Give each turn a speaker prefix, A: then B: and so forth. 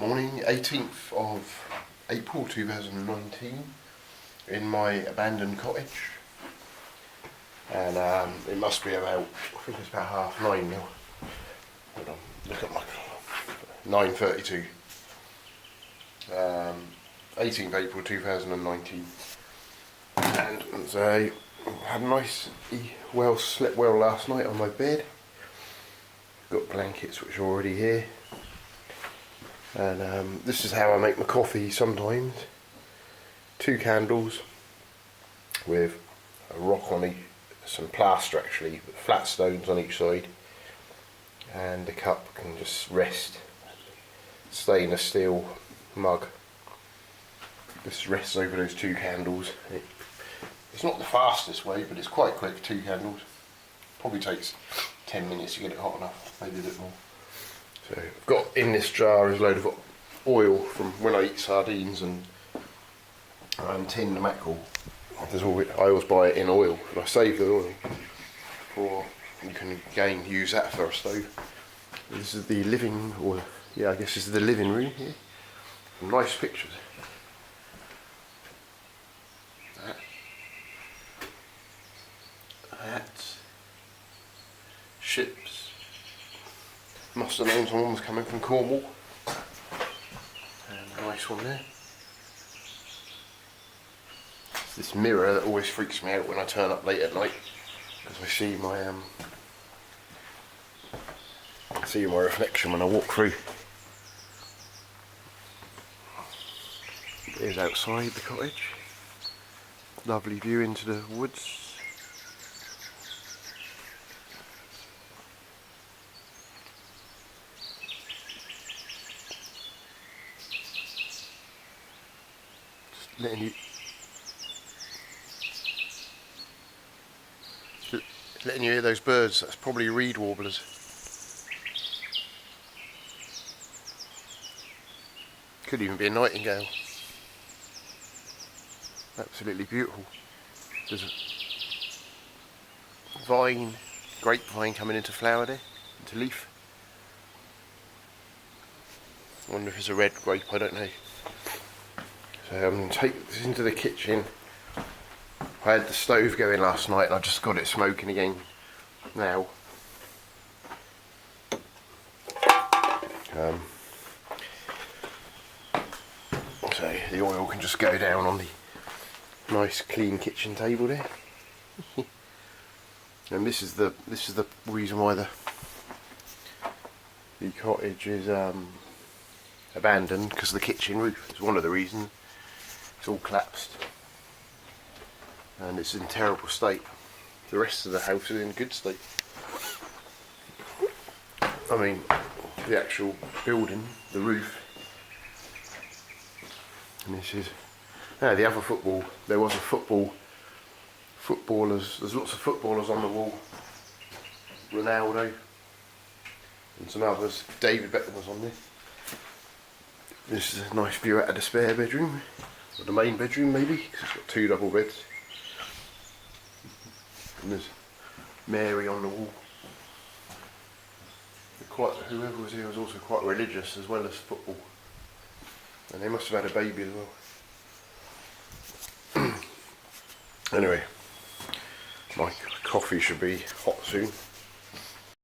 A: Morning, 18th of April 2019, in my abandoned cottage, and it must be about, I think it's about 9:30 now. Hold on, look at my 9:32. 18th April 2019, and so I had a nice, slept well last night on my bed. Got blankets which are already here. And this is how I make my coffee sometimes. 2 candles with a rock on each, some plaster actually, but flat stones on each side, and the cup can just rest. Stainless steel mug. This rests over those 2 candles. It's not the fastest way, but it's quite quick. 2 candles. Probably takes 10 minutes to get it hot enough, maybe a bit more. So I've got in this jar is a load of oil from when I eat sardines and tinned mackerel. I always buy it in oil, and I save the oil for you can again use that for a stove. This is the living, or yeah, I guess this is the living room here. Some nice pictures. That's ships. Must have known someone was coming from Cornwall. And a nice one there. It's this mirror that always freaks me out when I turn up late at night, because I see my reflection when I walk through. There's outside the cottage. Lovely view into the woods. Letting you hear those birds. That's probably reed warblers. Could even be a nightingale. Absolutely beautiful. There's a grapevine coming into flower there, into leaf. I wonder if it's a red grape, I don't know. So I'm going to take this into the kitchen. I had the stove going last night and I just got it smoking again now. So the oil can just go down on the nice clean kitchen table there. And this is the reason why the cottage is abandoned, because of the kitchen roof. It's one of the reasons. It's all collapsed and it's in terrible state. The rest of the house is in good state. I mean, the actual building, the roof. And this is the other football. There was a footballers. There's lots of footballers on the wall. Ronaldo and some others. David Beckham was on there. This is a nice view out of the spare bedroom, or the main bedroom maybe, because it's got 2 double beds. And there's Mary on the wall. Whoever was here was also quite religious as well as football, and they must have had a baby as well. Anyway, my coffee should be hot soon.